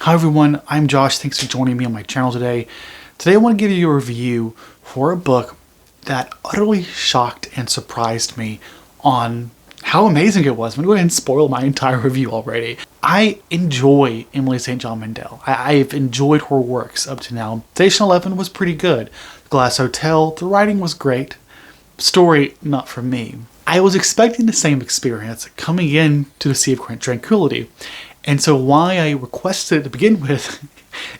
Hi everyone, I'm Josh. Thanks for joining me on my channel today. Today I want to give you a review for a book that utterly shocked and surprised me on how amazing it was. I'm going to go ahead and spoil my entire review already. I enjoy Emily St. John Mandel. I've enjoyed her works up to now. Station 11 was pretty good. The Glass Hotel, the writing was great. Story, not for me. I was expecting the same experience coming in to the Sea of Tranquility. And so why I requested it to begin with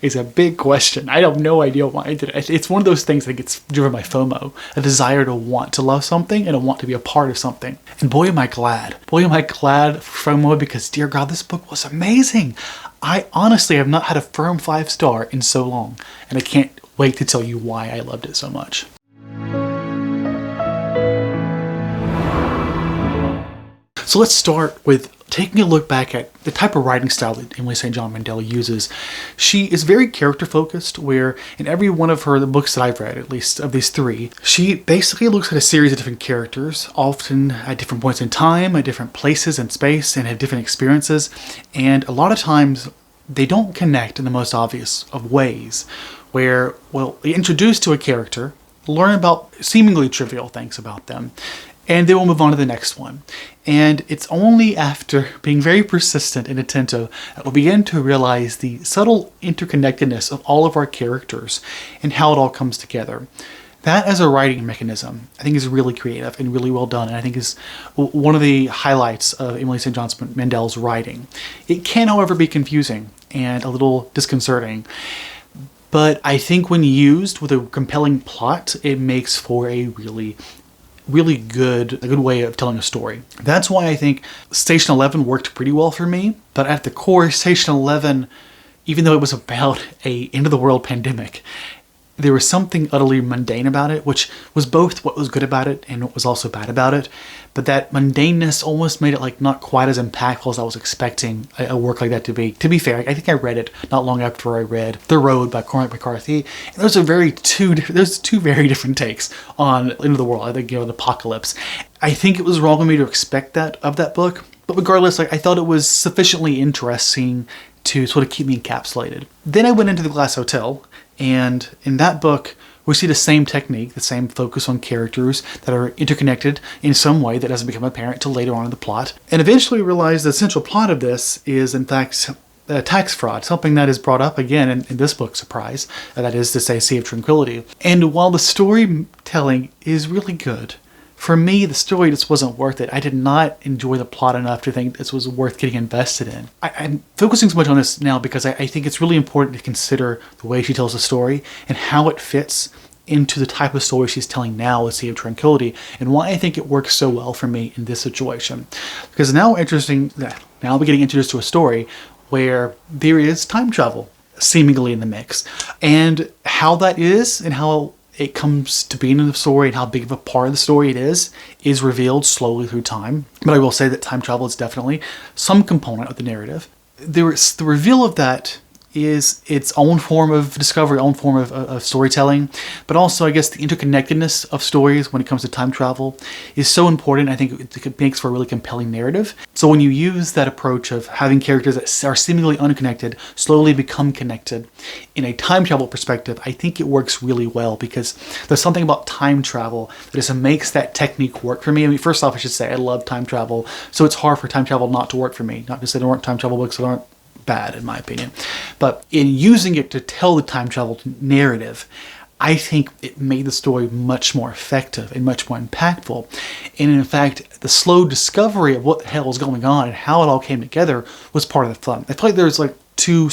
is a big question. I have no idea why I did it. It's one of those things that gets driven by FOMO, a desire to want to love something and to want to be a part of something. And boy am I glad. Boy am I glad for FOMO because dear God, this book was amazing. I honestly have not had a firm 5-star in so long. And I can't wait to tell you why I loved it so much. So let's start with taking a look back at the type of writing style that Emily St. John Mandel uses. She is very character focused, where in every one of the books that I've read, at least of these three, she basically looks at a series of different characters, often at different points in time, at different places and space, and have different experiences. And a lot of times they don't connect in the most obvious of ways, where we'll be introduced to a character, learn about seemingly trivial things about them, and then we'll move on to the next one. And it's only after being very persistent and attentive that we'll begin to realize the subtle interconnectedness of all of our characters and how it all comes together. That as a writing mechanism, I think is really creative and really well done, and I think is one of the highlights of Emily St. John Mandel's writing. It can, however, be confusing and a little disconcerting. But I think when used with a compelling plot, it makes for a really good way of telling a story. That's why I think Station 11 worked pretty well for me. But at the core, Station 11, even though it was about a end-of-the-world pandemic, there was something utterly mundane about it, which was both what was good about it and what was also bad about it. But that mundaneness almost made it like not quite as impactful as I was expecting a work like that to be. To be fair, I think I read it not long after I read The Road by Cormac McCarthy. And those are two very different takes on End of the World. I think, the apocalypse. I think it was wrong of me to expect that of that book. But regardless, I thought it was sufficiently interesting to sort of keep me encapsulated. Then I went into The Glass Hotel, and in that book, we see the same technique, the same focus on characters that are interconnected in some way that doesn't become apparent till later on in the plot. And eventually we realize the central plot of this is, in fact, tax fraud, something that is brought up again in this book, surprise, that is to say, Sea of Tranquility. And while the storytelling is really good, for me, the story just wasn't worth it. I did not enjoy the plot enough to think this was worth getting invested in. I'm focusing so much on this now because I think it's really important to consider the way she tells the story and how it fits into the type of story she's telling now with Sea of Tranquility, and why I think it works so well for me in this situation. Because now we're getting introduced to a story where there is time travel seemingly in the mix. And how that is and how it comes to being in the story and how big of a part of the story it is revealed slowly through time. But I will say that time travel is definitely some component of the narrative. The reveal of that is its own form of discovery, own form of storytelling, but also I guess the interconnectedness of stories when it comes to time travel is so important. I think it makes for a really compelling narrative. So when you use that approach of having characters that are seemingly unconnected slowly become connected in a time travel perspective, I think it works really well because there's something about time travel that just makes that technique work for me. I mean, first off, I should say I love time travel, so it's hard for time travel not to work for me. Not to say there aren't time travel books that aren't bad, in my opinion. But in using it to tell the time travel narrative, I think it made the story much more effective and much more impactful. And in fact, the slow discovery of what the hell was going on and how it all came together was part of the fun. I feel like there's like two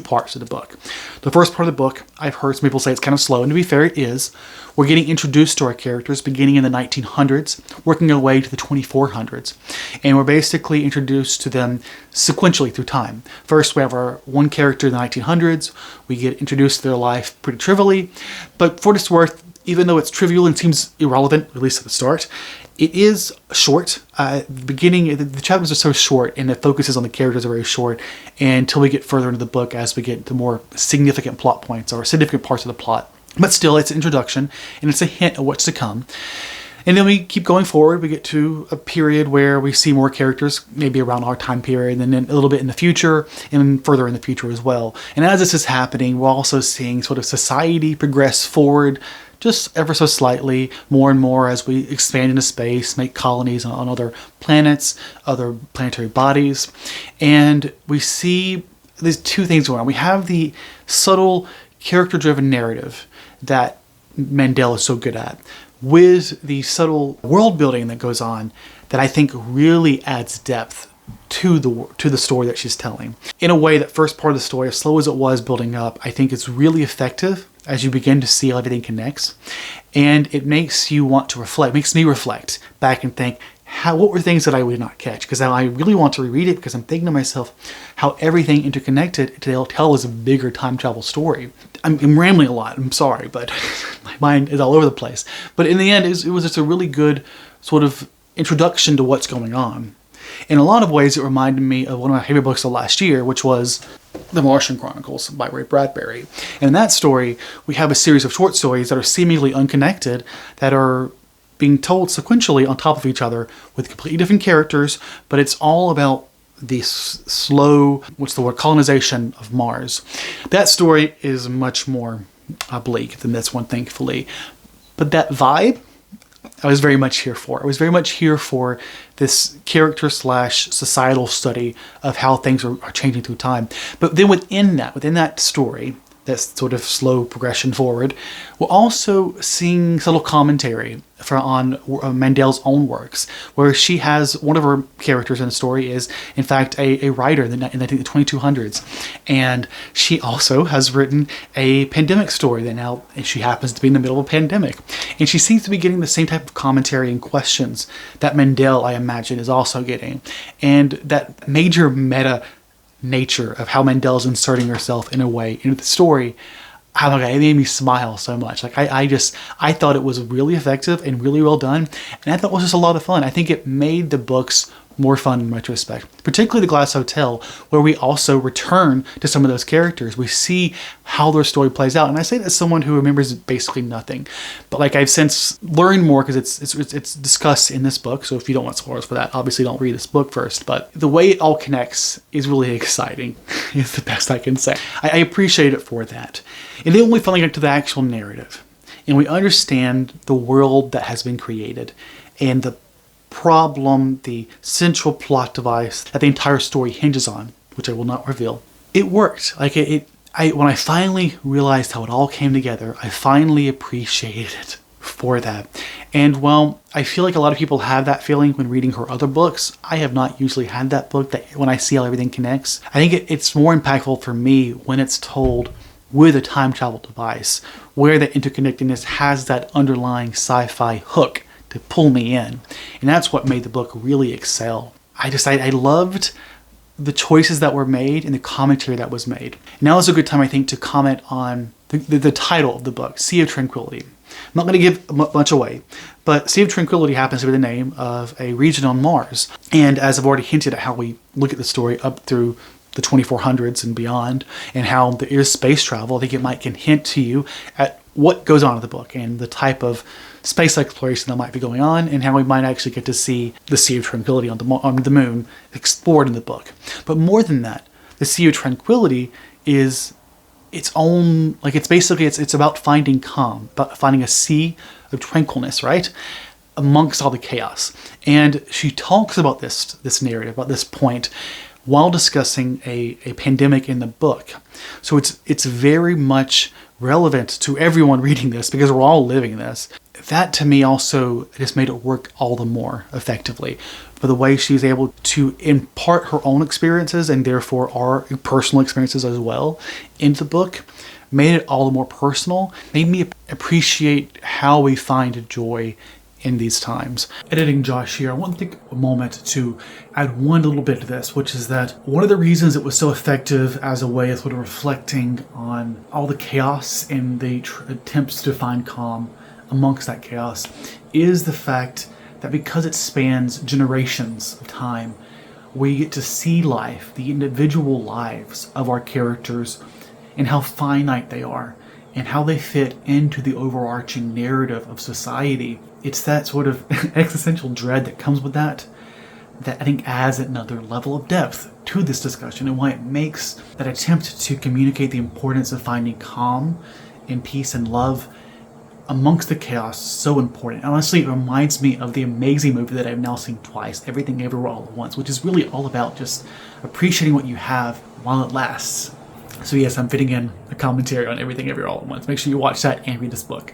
parts of the book. The first part of the book, I've heard some people say it's kind of slow, and to be fair, it is. We're getting introduced to our characters beginning in the 1900s, working our way to the 2400s. And we're basically introduced to them sequentially through time. First, we have our one character in the 1900s. We get introduced to their life pretty trivially. But for what it's worth, even though it's trivial and seems irrelevant, at least at the start, it is short. The chapters are so short and the focus on the characters are very short until we get further into the book as we get to more significant plot points or significant parts of the plot. But still, it's an introduction and it's a hint of what's to come. And then we keep going forward. We get to a period where we see more characters, maybe around our time period, and then a little bit in the future, and further in the future as well. And as this is happening, we're also seeing sort of society progress forward just ever so slightly, more and more as we expand into space, make colonies on other planets, other planetary bodies. And we see there's two things going on. We have the subtle character-driven narrative that Mandel is so good at, with the subtle world building that goes on that I think really adds depth to the story that she's telling. In a way, that first part of the story, as slow as it was building up, I think it's really effective as you begin to see how everything connects. And it makes you want to reflect, makes me reflect back and think, what were things that I would not catch? Because I really want to reread it because I'm thinking to myself how everything interconnected to tell us a bigger time travel story. I'm rambling a lot, I'm sorry, but my mind is all over the place. But in the end, it was just a really good sort of introduction to what's going on. In a lot of ways, it reminded me of one of my favorite books of last year, which was The Martian Chronicles by Ray Bradbury. And in that story, we have a series of short stories that are seemingly unconnected, that are being told sequentially on top of each other with completely different characters, but it's all about the slow, colonization of Mars. That story is much more bleak than this one, thankfully. But that vibe, I was very much here for. I was very much here for this character/societal study of how things are changing through time. But then within that story, that sort of slow progression forward, we're also seeing subtle commentary on Mandel's own works, where she has one of her characters in the story is, in fact, a writer in I think the 2200s, and she also has written a pandemic story that now she happens to be in the middle of a pandemic, and she seems to be getting the same type of commentary and questions that Mandel, I imagine, is also getting, and that major meta nature of how Mandel's inserting herself in a way into the story. Oh my God, it made me smile so much. Like I thought it was really effective and really well done, and I thought it was just a lot of fun. I think it made the books more fun in retrospect, particularly The Glass Hotel, where we also return to some of those characters. We see how their story plays out, and I say that as someone who remembers basically nothing, but like I've since learned more because it's discussed in this book. So if you don't want spoilers for that, obviously don't read this book first. But the way it all connects is really exciting. Is the best I can say. I appreciate it for that. And then we finally get to the actual narrative, and we understand the world that has been created and the problem, the central plot device that the entire story hinges on, which I will not reveal. It worked. Like when I finally realized how it all came together, I finally appreciated it for that. And while I feel like a lot of people have that feeling when reading her other books, I have not usually had that book, that when I see how everything connects. I think it's more impactful for me when it's told with a time travel device, where the interconnectedness has that underlying sci-fi hook to pull me in. And that's what made the book really excel. I loved the choices that were made and the commentary that was made. Now is a good time, I think, to comment on the title of the book, Sea of Tranquility. I'm not going to give much away, but Sea of Tranquility happens to be the name of a region on Mars. And as I've already hinted at how we look at the story up through the 2400s and beyond, and how there is space travel, I think it can hint to you at what goes on in the book and the type of space exploration that might be going on, and how we might actually get to see the Sea of Tranquility on the moon explored in the book. But more than that, the Sea of Tranquility is its own, like it's about finding calm, about finding a sea of tranquilness, right? Amongst all the chaos. And she talks about this narrative, about this point, while discussing a pandemic in the book. So it's very much relevant to everyone reading this because we're all living this. That to me also just made it work all the more effectively. For the way she's able to impart her own experiences and therefore our personal experiences as well into the book, made it all the more personal, made me appreciate how we find joy in these times. Editing Josh here, I want to take a moment to add one little bit to this, which is that one of the reasons it was so effective as a way of sort of reflecting on all the chaos and the attempts to find calm amongst that chaos is the fact that because it spans generations of time, we get to see life, the individual lives of our characters, and how finite they are, and how they fit into the overarching narrative of society. It's that sort of existential dread that comes with that I think adds another level of depth to this discussion, and why it makes that attempt to communicate the importance of finding calm and peace and love amongst the chaos so important. Honestly, it reminds me of the amazing movie that I've now seen twice, Everything Everywhere All at Once, which is really all about just appreciating what you have while it lasts. So yes, I'm fitting in a commentary on Everything Everywhere All at Once. Make sure you watch that and read this book.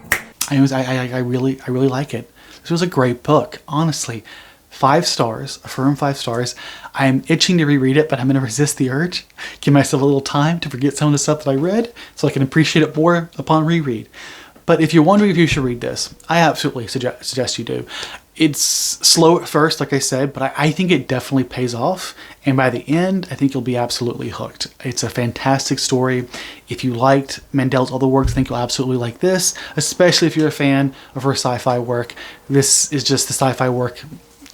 Anyways, I really like it. This was a great book, honestly. 5 stars, a firm 5 stars. I'm itching to reread it, but I'm going to resist the urge. Give myself a little time to forget some of the stuff that I read so I can appreciate it more upon reread. But if you're wondering if you should read this, I absolutely suggest you do. It's slow at first, like I said, but I think it definitely pays off. And by the end, I think you'll be absolutely hooked. It's a fantastic story. If you liked Mandel's other works, I think you'll absolutely like this, especially if you're a fan of her sci-fi work. This is just the sci-fi work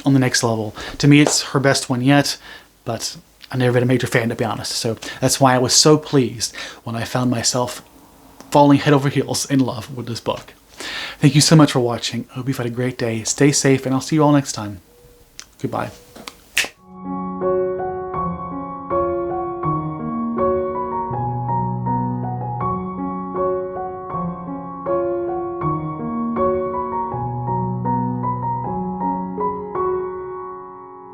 on the next level. To me, it's her best one yet, but I've never been a major fan, to be honest. So that's why I was so pleased when I found myself falling head over heels in love with this book. Thank you so much for watching. I hope you've had a great day. Stay safe, and I'll see you all next time. Goodbye.